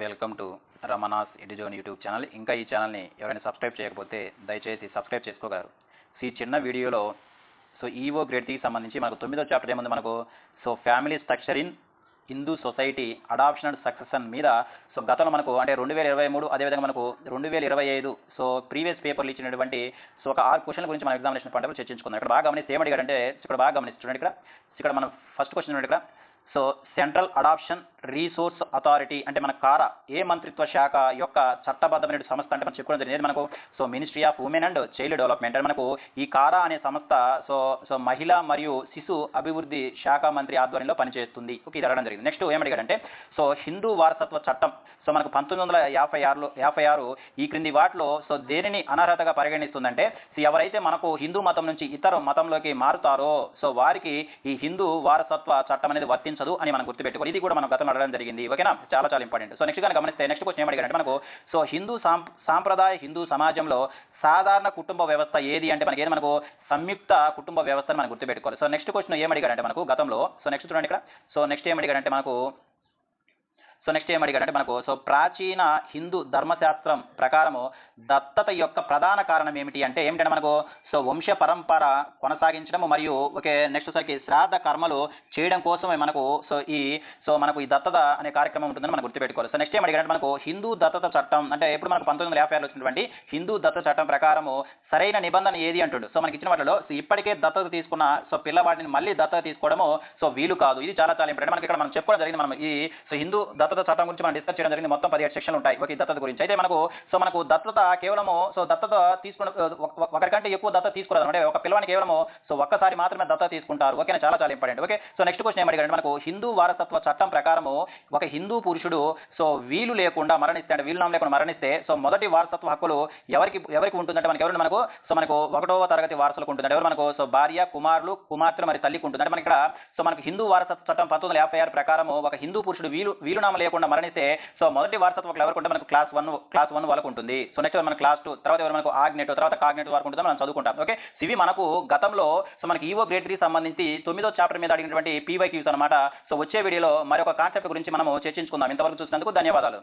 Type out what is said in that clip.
Welcome to Ramana's Eduzone YouTube channel. ఇంకా ఈ ఛానల్ని ఎవరైనా సబ్స్క్రైబ్ చేయకపోతే దయచేసి సబ్స్క్రైబ్ చేసుకోగలరు. ఈ చిన్న వీడియోలో ఈఓ గ్రేడ్ 3కి సంబంధించి మనకు 9వ చాప్టర్ ఏముంది మనకు family structure in Hindu society adoption and succession మీద గతంలో మనకు అంటే 2023 అదేవిధంగా మనకు 2025 ప్రీవియస్ పేపర్లు ఇచ్చినటువంటి ఒక 6 క్వశ్చన్ల గురించి మన ఎగ్జామినేషన్ పాయింట్ చర్చించుకుందాం. ఇక్కడ బాగా గమనిస్తే ఏమడిగాడంటే ఇక్కడ బాగా గమనించండి. ఇక్కడ మనం ఫస్ట్ క్వశ్చన్ ఇక్కడ సెంట్రల్ అడాప్షన్ రీసోర్స్ అథారిటీ అంటే మన కారా ఏ మంత్రిత్వ శాఖ యొక్క చట్టబద్ధమైన సంస్థ అంటే మనం చెప్పుకోవడం జరిగింది మనకు ministry of women and child development అంటే మనకు ఈ కారా అనే సంస్థ మహిళా మరియు శిశు అభివృద్ధి శాఖ మంత్రి ఆధ్వర్యంలో పనిచేస్తుంది. ఇది అడగడం జరిగింది. నెక్స్ట్ ఏమడిగాడంటే హిందూ వారసత్వ చట్టం మనకు 1956 ఈ క్రింది వాటిలో దేనిని అనర్హతగా పరిగణిస్తుందంటే ఎవరైతే మనకు హిందూ మతం నుంచి ఇతర మతంలోకి మారుతారో వారికి ఈ హిందూ వారసత్వ చట్టం అనేది వర్తించదు అని మనం గుర్తుపెట్టుకోవాలి. ఇది కూడా మనం గతంలో అడగడం జరిగింది. ఓకేనా, చాలా ఇంపార్టెంట్. నెక్స్ట్ కానీ గమనిస్తే నెక్స్ట్ క్వశ్చన్ ఏమడిగారంటే మనకు హిందూ సాంప్రదాయ హిందూ సమాజంలో సాధారణ కుటుంబ వ్యవస్థ ఏది అంటే మనకి మనకు సంయుక్త కుటుంబ వ్యవస్థను మనం గుర్తుపెట్టుకోవాలి. నెక్స్ట్ క్వశ్చన్ ఏమడిగారంటే మనకు గతంలో నెక్స్ట్ చూడండి ఇక్కడ నెక్స్ట్ ఏమడిగారంటే మనకు ప్రాచీన హిందూ ధర్మశాస్త్రం ప్రకారము దత్తత యొక్క ప్రధాన కారణం ఏమిటి అంటే ఏమిటంటే మనకు వంశ పరంపర కొనసాగించడం మరియు నెక్స్ట్ శ్రాద్ధ కర్మలు చేయడం కోసమే మనకు మనకు ఈ దత్తత అనే కార్యక్రమం ఉంటుందని మనం గుర్తుపెట్టుకోవాలి. నెక్స్ట్ ఏమడిగారంటే మనకు హిందూ దత్తత చట్టం అంటే ఎప్పుడు మనకు 1956లో వచ్చినటువంటి హిందూ దత్తత చట్టం ప్రకారము సరైన నిబంధన ఏది అంటుండు. మనకి ఇచ్చిన వాటిలో ఇప్పటికే దత్తత తీసుకున్న పిల్లవాడిని మళ్ళీ దత్తత తీసుకోవడము వీలు కాదు. ఇది చాలా ఇంపార్టెంట్. మనకి ఇక్కడ మనం చెప్పుకోవడం జరిగింది. మనం ఈ హిందూ దత్తత చట్టం గురించి మనం డిస్కస్ చేయడం జరిగింది. మొత్తం 17 సెక్షన్లు ఉంటాయి ఈ దత్తత గురించి. అయితే మనకు దత్తత కేవలము దత్తత తీసుకున్న ఒకరికంటే ఎక్కువ దత్తత తీసుకోరాదు అంటే ఒక పిల్లవాడిని కేవలము ఒక్కసారి మాత్రమే దత్తత తీసుకుంటారు. ఓకేనా, చాలా ఇంపార్టెంట్. ఓకే, నెక్స్ట్ క్వశ్చన్ ఏమడిగారంటే మనకు హిందూ వారసత్వ చట్టం ప్రకారము ఒక హిందూ పురుషుడు వీలు లేకుండా మరణిస్తే అంటే వీలునామా లేకుండా మరణిస్తే మొదటి వారసత్వ హక్కులు ఎవరికి ఉంటుందంటే మనకు 1వ తరగతి వారసులకు ఉంటుంది. ఎవరు మనకు భార్య, కుమారులు, కుమార్తెలు మరి తల్లికి ఉంటుంది. అంటే మనకు హిందూ వారసత్వ చట్టం 1956 ప్రకారము ఒక హిందూ పురుషుడు వీలునామా లేకుండా మరణిస్తే మొదటి వారసత్వ హక్కులు ఎవరికి ఉంటే మనకు క్లాస్ 1 వాళ్ళకు ఉంటుంది. నెక్స్ట్ మన క్లాస్ 2 తర్వాత ఎవరు మనకు ఆగ్నేట్ తర్వాత కాగ్నేట్ వరకు ఉంటుందో మనం చదువుకుంటాం. ఓకే, ఇవి మనకు గతంలో మనకి ఈఓ గ్రేడ్ 3 సంబంధించి 9వ చాప్టర్ మీద అడిగినటువంటి PYQs అనమాట. వచ్చే వీడియోలో మరొక కాన్సెప్ట్ గురించి మనము చర్చించుకుందాం. ఇంతవరకు చూసినందుకు ధన్యవాదాలు.